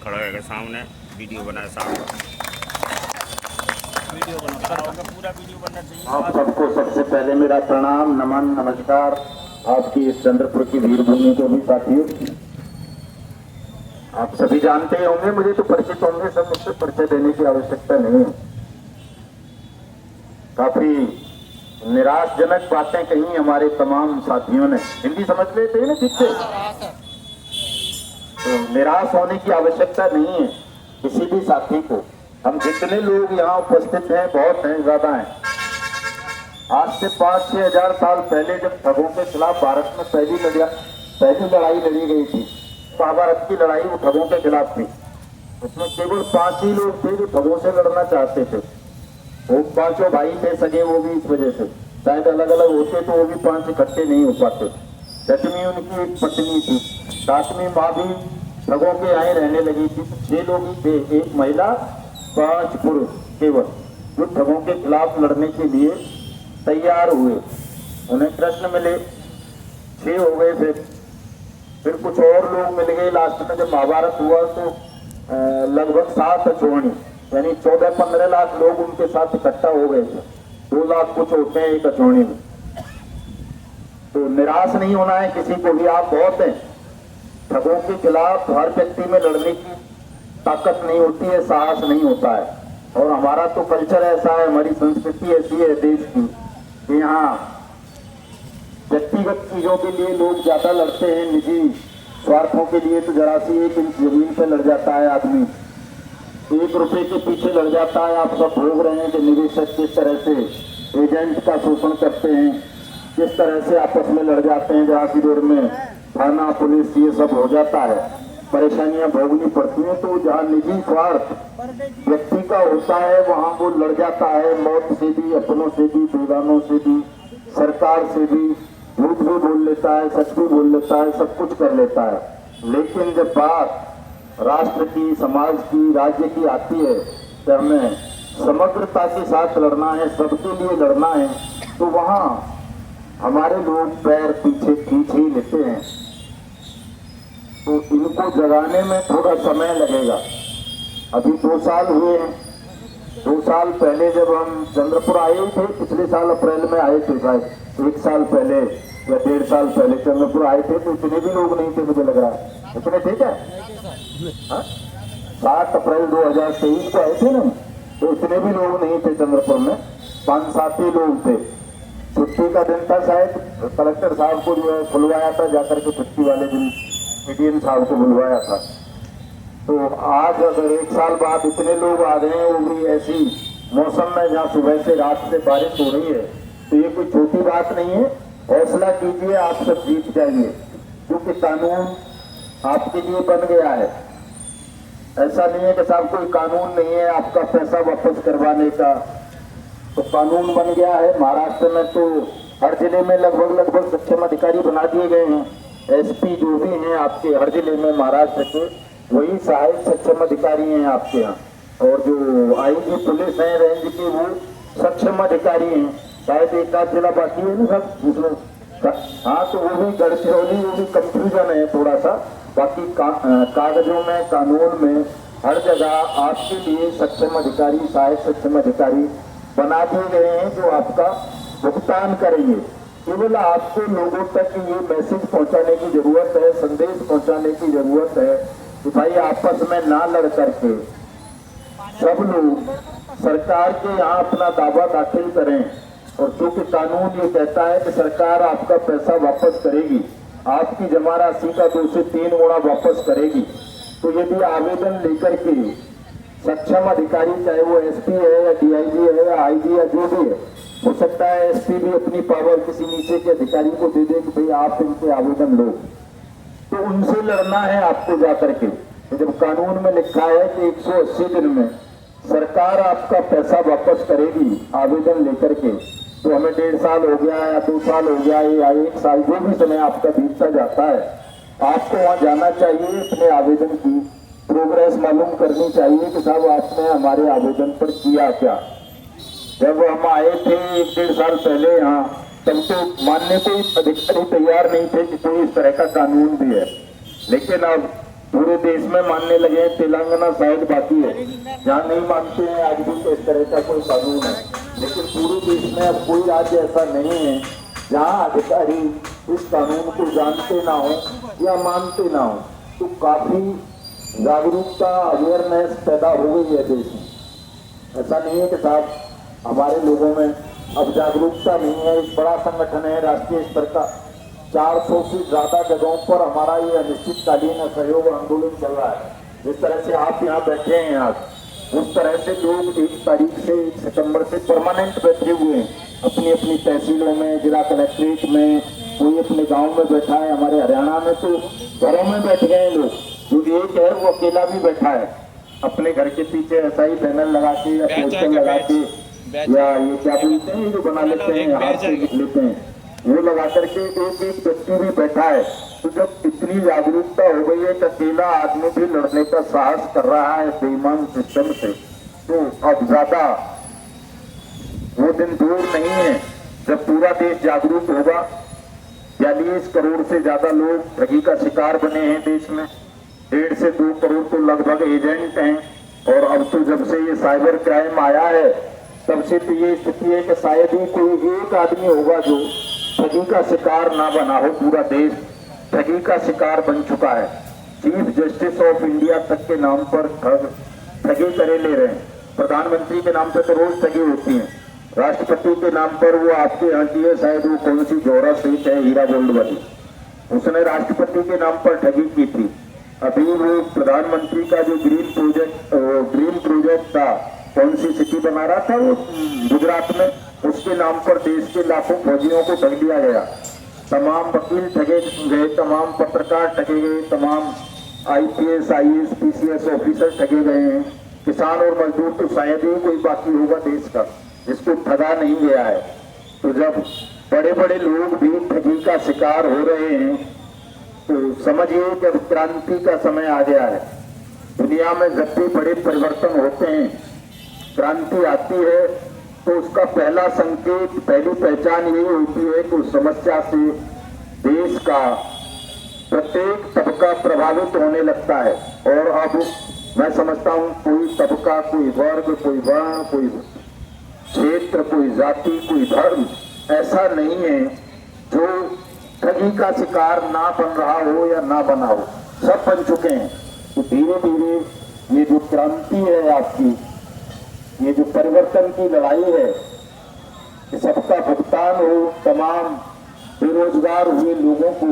खड़ा रहेगा सामने, वीडियो बनाए सामने, वीडियो बना पूरा वीडियो बनना चाहिए। आप सबको सबसे पहले मेरा प्रणाम, नमन, नमस्कार। आपकी इस चंद्रपुर की वीर भूमि को भी साथियों, आप सभी जानते ही होंगे, मुझे तो परिचित होंगे सब, मुझसे परिचय देने की आवश्यकता नहीं है। काफी निराशजनक बातें कही हमारे तमाम साथियों ने। हिंदी समझ लेते हैं ना ठीक से, तो निराश होने की आवश्यकता नहीं है किसी भी साथी को। हम जितने लोग यहाँ उपस्थित हैं बहुत हैं, ज्यादा हैं। आज से 5-6 हजार साल पहले जब ठगों के खिलाफ भारत में पहली लड़ाई लड़ी गई थी, महाभारत की लड़ाई वो ठगों के खिलाफ थी। उसमें केवल 5 ही लोग थे जो ठगों से लड़ना चाहते थे। वो 5 भाई थे सगे, वो भी इस वजह से, शायद अलग अलग होते तो वो भी 5 इकट्ठे नहीं हो पाते। 6वीं उनकी एक पत्नी थी, 7वीं माँ भी ठगों के यहाँ रहने लगी थी। 6 लोग ही थे, 1 महिला 5 पुरुष केवल, जो ठगों के खिलाफ लड़ने के लिए तैयार हुए। उन्हें कृष्ण मिले, 6 हो गए। फिर कुछ और लोग मिल गए। लास्ट में जब महाभारत हुआ तो लगभग 7 अछोहनी, यानी 14-15 लाख लोग उनके साथ इकट्ठा हो गए थे। 2 लाख कुछ होते हैं एक अछोहनी में। तो निराश नहीं होना है किसी को भी, आप बहुत हैं। ठगों के खिलाफ हर व्यक्ति में लड़ने की ताकत नहीं होती है, साहस नहीं होता है। और हमारा तो कल्चर ऐसा है, हमारी संस्कृति ऐसी है देश की कि यहाँ व्यक्तिगत चीजों के लिए लोग ज्यादा लड़ते हैं। निजी स्वार्थों के लिए तो जरा सी 1 इंच जमीन पे लड़ जाता है आदमी, 1 रुपए के पीछे लड़ जाता है। आप सब भोग रहे हैं कि निवेशक किस तरह से एजेंट का शोषण करते हैं, किस तरह से आपस में लड़ जाते हैं। जरा सी देर में थाना पुलिस ये सब हो जाता है, परेशानियां भोगनी पड़ती हैं। तो जहाँ निजी स्वार्थ व्यक्ति का होता है वहाँ वो लड़ जाता है, मौत से भी, अपनों से भी, बेगानों से भी, सरकार से भी। झूठ भी बोल लेता है, सच भी बोल लेता है, सब कुछ कर लेता है। लेकिन जब बात राष्ट्र की, समाज की, राज्य की आती है कि हमें समग्रता के साथ लड़ना है, सबके लिए लड़ना है, तो वहाँ हमारे लोग पैर पीछे खींच ही लेते हैं। तो इनको जगाने में थोड़ा समय लगेगा। अभी 2 साल हुए हैं। 2 साल पहले जब हम चंद्रपुर आए थे, पिछले साल अप्रैल में आए थे, शायद 1 साल पहले या 1.5 साल पहले चंद्रपुर आए थे, तो इतने भी लोग नहीं थे, मुझे लग रहा है। इतने ठीक है, 7 अप्रैल 2023 को आए थे ना, तो इतने भी लोग नहीं थे चंद्रपुर में, 5-7 ही लोग थे। छुट्टी का दिन था, शायद कलेक्टर साहब को जो है बुलवाया था, जाकर के छुट्टी वाले दिन पीडीएम साहब को बुलवाया था। तो आज अगर 1 साल बाद इतने लोग आ रहे हैं, वो भी ऐसी मौसम में जहाँ सुबह से रात से बारिश हो रही है, तो ये कोई छोटी बात नहीं है। हौसला कीजिए, आप सब जीत जाएंगे, क्योंकि कानून आपके लिए बन गया है। ऐसा नहीं है कि साहब कोई कानून नहीं है आपका पैसा वापस करवाने का, तो कानून बन गया है। महाराष्ट्र में तो हर जिले में लगभग सक्षम अधिकारी बना दिए गए हैं। एसपी जो भी हैं आपके हर जिले में महाराष्ट्र के, वही सहायक सक्षम अधिकारी हैं आपके यहाँ। और जो आईजी पुलिस है रेंज की, वो सक्षम अधिकारी हैं। शायद 1 जिला बाकी है ना सब उसमें। हाँ, तो वो भी गढ़चिरौली, वो भी कंफ्यूजन है थोड़ा सा। बाकी कागजों में, कानून में हर जगह आपके लिए सक्षम अधिकारी, सहायक सक्षम अधिकारी बना दिए गए हैं, जो आपका भुगतान करेंगे। केवल आपको लोगों तक ये मैसेज पहुंचाने की जरूरत है, संदेश पहुंचाने की जरूरत है कि भाई आपस में ना लड़ करके सब लोग सरकार के यहाँ अपना दावा दाखिल करें। और क्योंकि कानून ये कहता है कि सरकार आपका पैसा वापस करेगी, आपकी जमा राशि का 2 से 3 गुना वापस करेगी। तो यदि आवेदन लेकर के सक्षम अधिकारी, चाहे वो एसपी है या डीआईजी है या आईजी या जो भी है, हो सकता है एसपी भी अपनी पावर किसी नीचे के अधिकारी को दे दे कि भाई आप इनके आवेदन लो, तो उनसे लड़ना है आपको जाकर के। तो जब कानून में लिखा है कि 180 दिन में सरकार आपका पैसा वापस करेगी आवेदन लेकर के, तो हमें 1.5 साल हो गया या 2 साल हो गया या 1 साल, जो भी समय आपका बीतता जाता है, आपको वहां जाना चाहिए, अपने आवेदन की प्रोग्रेस मालूम करनी चाहिए कि साहब आपने हमारे आवेदन पर किया क्या। जब हम आए थे 1-1.5 साल पहले यहाँ, तब तो मानने को अधिकारी तैयार नहीं थे कि कोई इस तरह का कानून भी है। लेकिन अब पूरे देश में मानने लगे हैं, तेलंगाना शायद बाकी है जहाँ नहीं मानते हैं आज भी तो इस तरह का कोई कानून है। लेकिन पूरे देश में अब कोई राज्य ऐसा नहीं है जहाँ अधिकारी इस कानून को जानते ना हो या मानते ना हो। तो काफी जागरूकता, अवेयरनेस पैदा हो गई है देश में। ऐसा नहीं है कि साहब हमारे लोगों में अब जागरूकता नहीं है। एक बड़ा संगठन है राष्ट्रीय स्तर का, 400 से ज्यादा जगहों पर हमारा ये अनिश्चितकालीन असहयोग आंदोलन चल रहा है। जिस तरह से आप यहाँ बैठे हैं आज, उस तरह से लोग 1 तारीख से 1 सितंबर से परमानेंट बैठे हुए हैं अपनी अपनी तहसीलों में, जिला कलेक्ट्रेट में, कोई अपने गांव में बैठा है। हमारे हरियाणा में तो घरों में बैठ गए लोग, जो एक है वो अकेला भी बैठा है अपने घर के पीछे ऐसा ही बैनर लगा के या पोस्टर लगा के या ये क्या बोलते हैं जो बना लेते हैं, हाथ से लिख लेते हैं, वो लगा करके एक व्यक्ति भी बैठा है। तो जब इतनी जागरूकता हो गई है कि अकेला आदमी भी लड़ने का साहस कर रहा है बेईमान सिस्टम से, तो अब ज्यादा वो दिन दूर नहीं है जब पूरा देश जागरूक होगा। 42 करोड़ से ज्यादा लोग ठगी का शिकार बने हैं देश में, 1.5 से 2 करोड़ तो लगभग एजेंट हैं। और अब तो जब से ये साइबर क्राइम आया है तब से तो ये स्थिति है कि शायद ही कोई एक आदमी होगा जो ठगी का शिकार ना बना हो। पूरा देश ठगी का शिकार बन चुका है। चीफ जस्टिस ऑफ इंडिया तक के नाम पर ठगी करे ले रहे हैं। प्रधानमंत्री के नाम पर तो रोज ठगी होती है, राष्ट्रपति के नाम पर वो आपके यहाँ की है शायद वो कौन सी जोरा सीट है हीरा गोल्ड वाली, उसने राष्ट्रपति के नाम पर ठगी की थी। अभी वो प्रधानमंत्री का जो ग्रीन प्रोजेक्ट था, कौन सी सिटी बना रहा था वो गुजरात में, उसके नाम पर देश के लाखों फौजियों को ठग दिया गया। तमाम वकील ठगे गए, तमाम पत्रकार ठगे गए, तमाम IPS, IAS, PCS ऑफिसर ठगे गए हैं। किसान और मजदूर तो शायद ही कोई बाकी होगा देश का जिसको ठगा नहीं गया है। तो जब बड़े बड़े लोग भी ठगी का शिकार हो रहे हैं तो समझिए कि अब क्रांति का समय आ गया है। दुनिया में जब भी बड़े परिवर्तन होते हैं, क्रांति आती है तो उसका पहला संकेत, पहली पहचान यही होती है कि उस समस्या से देश का प्रत्येक तबका प्रभावित होने लगता है। और अब मैं समझता हूँ कोई तबका, कोई वर्ग, कोई वर्ण, कोई क्षेत्र, कोई जाति, कोई धर्म ऐसा नहीं है जो ठगी का शिकार ना बन रहा हो या ना बना हो, सब बन चुके हैं। तो धीरे धीरे ये जो क्रांति है आपकी, ये जो परिवर्तन की लड़ाई है, कि सबका भुगतान हो, तमाम बेरोजगार हुए लोगों को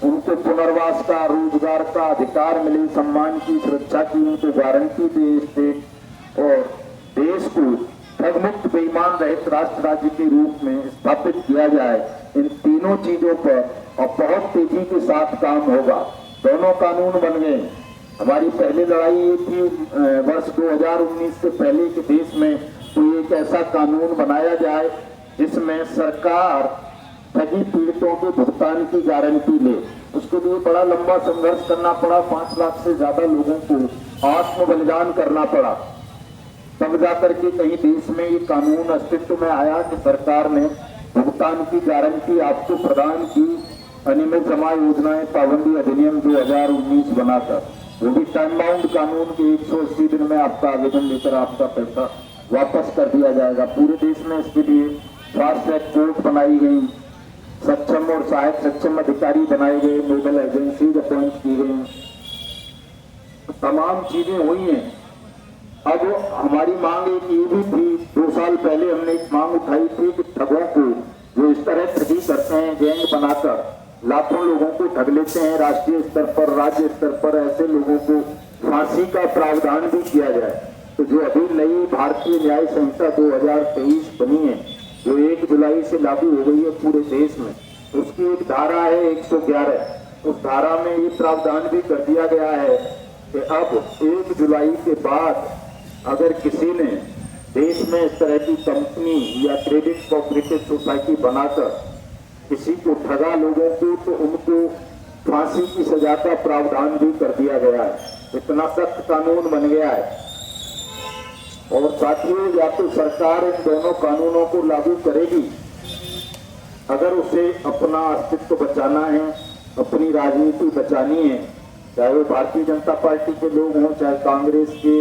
उनके पुनर्वास का, रोजगार का अधिकार मिले, सम्मान की, सुरक्षा की उनको गारंटी दे स्टेट, और देश को ठगमुक्त बेईमान रहित राष्ट्र राज्य के रूप में स्थापित किया जाए। इन तीनों चीजों पर और बहुत तेजी के साथ काम होगा। दोनों कानून बन गए। हमारी पहली लड़ाई ये थी वर्ष 2019 से पहले के देश में कोई एक ऐसा कानून बनाया जाए जिसमें सरकार ठगी पीड़ितों के भुगतान की गारंटी ले। उसके लिए बड़ा लंबा संघर्ष करना पड़ा, 5 लाख से ज्यादा लोगों को आत्म बलिदान करना पड़ा, तब जाकर के कहीं देश में ये कानून अस्तित्व में आया कि सरकार ने भुगतान की गारंटी आपको प्रदान की। अनियमित जमा योजनाएं पाबंदी अधिनियम 2019 बनाकर, वो भी टाइम बाउंड कानून के 180 दिन में आपका आवेदन लेकर आपका पैसा वापस कर दिया जाएगा। पूरे देश में इसके लिए फास्ट ट्रैक कोर्ट बनाई गई, सक्षम और सहायक सक्षम अधिकारी बनाए गए, नोडल एजेंसी अपॉइंट की गई, तमाम चीजें हुई हैं। अब हमारी मांग एक ये भी थी, 2 साल पहले हमने एक मांग उठाई थी कि ठगों को जो इस तरह ठगी करते हैं, गैंग बनाकर लाखों लोगों को ठग लेते हैं, राष्ट्रीय स्तर पर, राज्य स्तर पर ऐसे लोगों को फांसी का प्रावधान भी किया जाए। तो जो अभी नई भारतीय न्याय संहिता 2023 बनी है, जो 1 जुलाई से लागू हो गई है पूरे देश में, उसकी एक धारा है 111। उस धारा में ये प्रावधान भी कर दिया गया है कि अब 1 जुलाई के बाद अगर किसी ने देश में इस तरह की कंपनी या क्रेडिट कोऑपरेटिव सोसाइटी बनाकर किसी को ठगा लोगों को, तो उनको फांसी की सजा का प्रावधान भी कर दिया गया है। इतना सख्त कानून बन गया है। और साथियों, या तो सरकार इन दोनों कानूनों को लागू करेगी अगर उसे अपना अस्तित्व बचाना है, अपनी राजनीति बचानी है, चाहे वो भारतीय जनता पार्टी के लोग हों, चाहे कांग्रेस के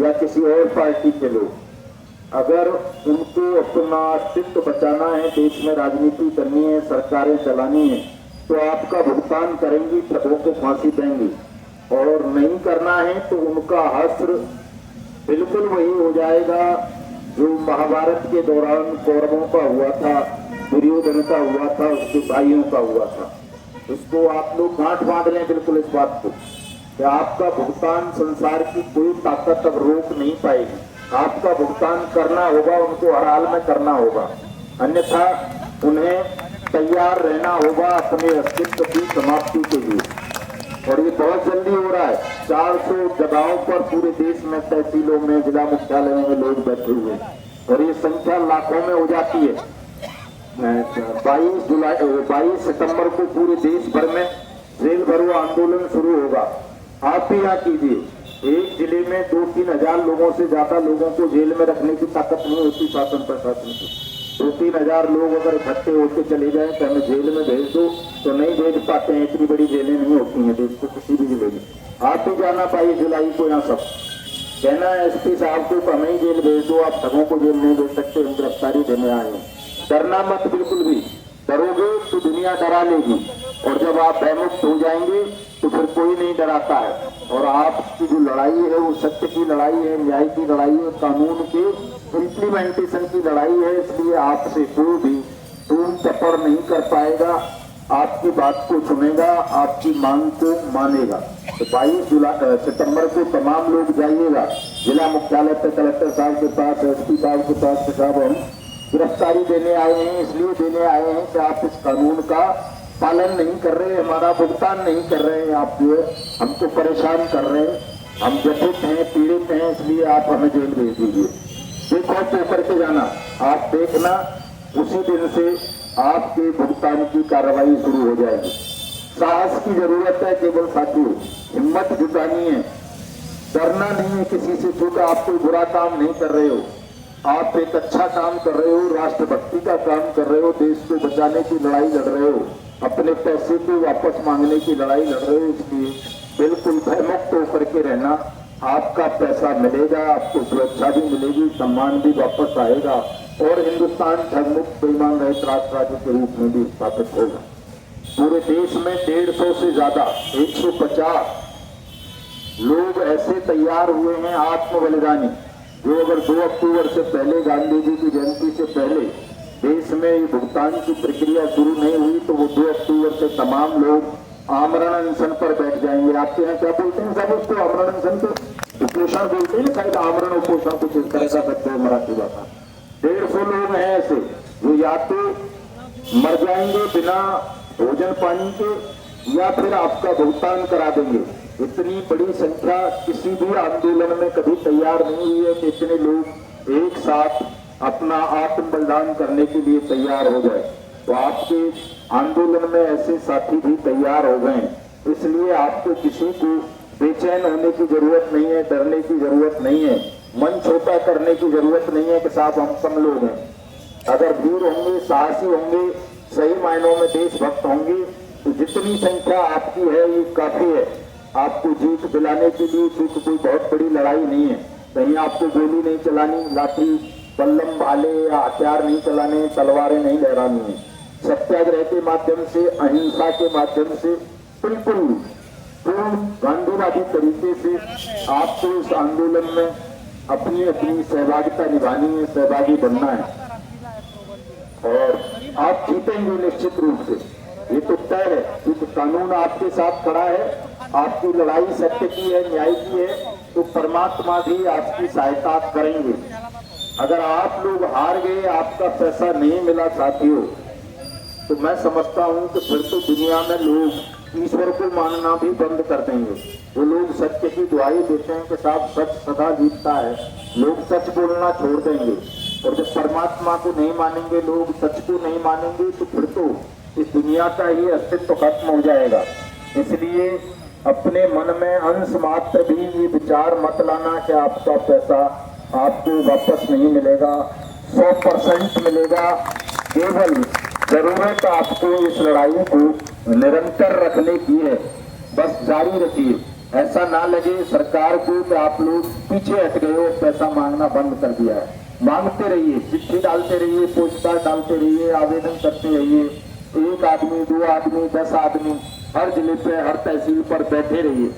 या किसी और पार्टी के लोग, अगर उनको अपना अस्तित्व बचाना है, देश में राजनीति करनी है, सरकारें चलानी है, तो आपका भुगतान करेंगी, ठगों को फांसी देंगी। और नहीं करना है तो उनका हश्र बिल्कुल वही हो जाएगा जो महाभारत के दौरान कौरवों का हुआ था, दुर्योधन का हुआ था, उसके भाइयों का हुआ था। इसको आप लोग गांठ बांध लें बिल्कुल इस बात को कि आपका भुगतान संसार की कोई ताकत अब रोक नहीं पाएगी। आपका भुगतान करना होगा, उनको हर हाल में करना होगा, अन्यथा उन्हें तैयार रहना होगा अपने अस्तित्व की समाप्ति के लिए। और ये बहुत जल्दी हो रहा है। 400 जगहों पर पूरे देश में, तहसीलों में, जिला मुख्यालयों में लोग बैठे हुए हैं और ये संख्या लाखों में हो जाती है। 22 सितंबर को पूरे देश भर में जेल भरो आंदोलन शुरू होगा। आप भी यहाँ कीजिए। एक जिले में 2-3 हजार लोगों से ज्यादा लोगों को जेल में रखने की ताकत नहीं होती शासन प्रशासन की। 2-3 हजार लोग अगर इकट्ठे होकर चले जाएं तो हमें जेल में भेज दो, तो नहीं भेज पाते हैं। इतनी बड़ी जेलें नहीं होती हैं देश को किसी भी जिले में। आप भी जाना पाइए जुलाई को, यहाँ सब कहना है एसपी साहब को तो हमें ही जेल भेज दो, आप ठगों को जेल नहीं भेज सकते, हम गिरफ्तारी देने आए हैं। डरना मत बिल्कुल भी, डरोगे तो दुनिया डरा लेगी और जब आप भयमुक्त हो जाएंगे तो फिर कोई नहीं डराता है। और आपकी जो लड़ाई है वो सत्य की लड़ाई है, न्याय की लड़ाई है, कानून के इम्प्लीमेंटेशन की लड़ाई है। इसलिए आपसे कोई भी टूम चपड़ नहीं कर पाएगा, आपकी बात को सुनेगा, आपकी मांग को मानेगा। तो 22 सितंबर को तमाम लोग जाइएगा जिला मुख्यालय पे, कलेक्टर साहब के पास, एसपी साहब के पास कि साहब हम गिरफ्तारी देने आए हैं, इसलिए देने आए हैं कि आप इस कानून का पालन नहीं कर रहे, हमारा भुगतान नहीं कर रहे हैं, आप जो है हमको परेशान कर रहे हैं, हम व्यथित हैं, पीड़ित हैं, इसलिए आप हमें जेल भेज दीजिए। देखो तो करके जाना, आप देखना उसी दिन से आपके भुगतान की कार्रवाई शुरू हो जाएगी। साहस की जरूरत है केवल साथियों, हिम्मत जुटानी है, डरना नहीं है किसी से, क्योंकि आप कोई बुरा काम नहीं कर रहे हो, आप एक अच्छा काम कर रहे हो, राष्ट्रभक्ति का काम कर रहे हो, देश को बचाने की लड़ाई लड़ रहे हो, अपने पैसे को वापस मांगने की लड़ाई लड़ रहे हो। इसलिए बिल्कुल भयमुक्त होकर के रहना, आपका पैसा मिलेगा, आपको सुरक्षा भी मिलेगी, सम्मान भी वापस आएगा और हिंदुस्तान ठगमुक्त बेईमान रहित राष्ट्र राज्य के रूप में भी स्थापित होगा। पूरे देश में 150 से ज्यादा 150 लोग ऐसे तैयार हुए हैं आत्म बलिदानी, जो अगर 2 अक्टूबर से पहले, गांधी जी की जयंती से पहले देश में ये भुगतान की प्रक्रिया शुरू नहीं हुई तो वो 2 अक्टूबर से तमाम लोग आमरण अनशन पर बैठ जाएंगे। आपके यहाँ क्या बोलते हैं सब उसको, आमरण अनशन को उपोषण बोलते हैं, शायद आमरण उपोषण कुछ इस तरह का करते हैं मराठी भाषा। 150 लोग हैं ऐसे जो या तो मर जाएंगे बिना भोजन पानी के या फिर आपका भुगतान करा देंगे। इतनी बड़ी संख्या किसी भी आंदोलन में कभी तैयार नहीं हुई है कि इतने लोग एक साथ अपना आत्म बलिदान करने के लिए तैयार हो गए। तो आपके आंदोलन में ऐसे साथी भी तैयार हो गए, इसलिए आपको किसी को बेचैन होने की जरूरत नहीं है, डरने की जरूरत नहीं है, मन छोटा करने की जरूरत नहीं है कि साहब हम कम लोग हैं। अगर वीर होंगे, साहसी होंगे, सही मायनों में देशभक्त होंगे तो जितनी संख्या आपकी है ये काफी है आपको जीत दिलाने के लिए, क्योंकि कोई बहुत बड़ी लड़ाई नहीं है। कहीं आपको गोली नहीं चलानी, लाठी बल्लम भाले या हथियार नहीं चलाने, तलवारें नहीं लहरानी है। सत्याग्रह के माध्यम से, अहिंसा के माध्यम से, बिल्कुल पूर्ण गांधीवादी तरीके से आपको इस आंदोलन में अपनी अपनी सहभागिता निभानी है, सहभागी बनना है और आप जीतेंगे निश्चित रूप से, ये तो तय है, क्योंकि कानून आपके साथ खड़ा है। आपकी लड़ाई सत्य की है, न्याय की है, तो परमात्मा भी आपकी सहायता करेंगे। अगर आप लोग हार गए, आपका पैसा नहीं मिला साथियों, तो मैं समझता हूं कि फिर तो दुनिया में लोग ईश्वर को मानना भी बंद कर देंगे। वो लोग सत्य की दुहाई देते हैं कि साहब सच सदा जीतता है, लोग सच बोलना छोड़ देंगे। और जब परमात्मा को नहीं मानेंगे लोग, सच को नहीं मानेंगे, तो फिर तो इस दुनिया का ही अस्तित्व खत्म हो जाएगा। इसलिए अपने मन में अंश मात्र भी ये विचार मत लाना कि आपका पैसा आपको वापस नहीं मिलेगा, 100% मिलेगा। केवल जरूरत आपको इस लड़ाई को निरंतर रखने की है। बस जारी रखिए। ऐसा ना लगे सरकार को कि आप लोग पीछे हट गए हो, पैसा मांगना बंद कर दिया है। मांगते रहिए, चिट्ठी डालते रहिए, पोस्ट कार्ड डालते रहिए, आवेदन करते रहिए। 1 आदमी, 2 आदमी, 10 आदमी हर जिले पे, हर तहसील पर बैठे रहिए।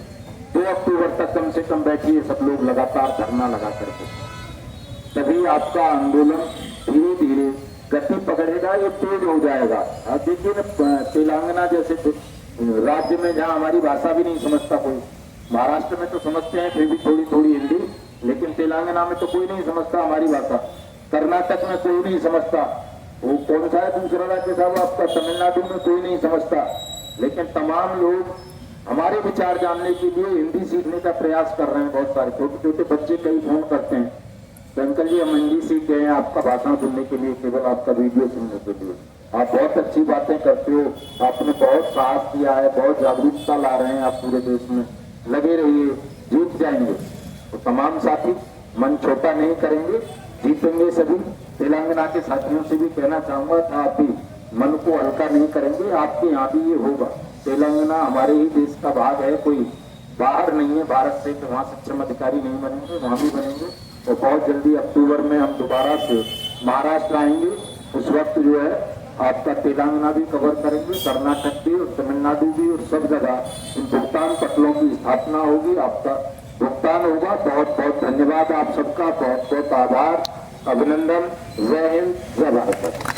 2 अक्टूबर तक कम से कम बैठिए सब लोग लगातार धरना लगा करके, तभी आपका आंदोलन धीरे धीरे गति पकड़ेगा, ये तेज हो जाएगा। अब देखिए ना, तेलंगाना जैसे राज्य में जहाँ हमारी भाषा भी नहीं समझता कोई, महाराष्ट्र में तो समझते हैं फिर भी थोड़ी थोड़ी हिंदी, लेकिन तेलंगाना में तो कोई नहीं समझता हमारी भाषा। कर्नाटक में कोई नहीं समझता, वो कौन सा है दूसरा राज्य साहब आपका, तमिलनाडु में कोई नहीं समझता। लेकिन तमाम लोग हमारे विचार जानने के लिए हिंदी सीखने का प्रयास कर रहे हैं। बहुत सारे छोटे छोटे बच्चे कई फोन करते हैं, तो अंकल जी हम हिंदी सीख गए हैं आपका भाषण सुनने के लिए, केवल आपका वीडियो सुनने के लिए। आप बहुत अच्छी बातें करते हो, आपने बहुत साहस किया है, बहुत जागरूकता ला रहे हैं आप पूरे देश में। लगे रहिए, जीत जाएंगे। तो तमाम साथी मन छोटा नहीं करेंगे, जीतेंगे सभी। तेलंगाना के साथियों से भी कहना चाहूंगा कि आप भी मन को हल्का नहीं करेंगे, आपके यहाँ भी ये होगा। तेलंगाना हमारे ही देश का भाग है, कोई बाहर नहीं है भारत से कि वहाँ सक्षम अधिकारी नहीं बनेंगे, वहाँ भी बनेंगे। तो बहुत जल्दी अक्टूबर में हम दोबारा से महाराष्ट्र आएंगे। उस वक्त जो है आपका तेलंगाना भी कवर करेंगे, कर्नाटक भी और तमिलनाडु भी, और सब जगह इन भुगतान पटलों की स्थापना होगी, आपका भुगतान होगा। बहुत बहुत धन्यवाद आप सबका, बहुत बहुत आभार, अभिनंदन। जय हिंद, जय भारत।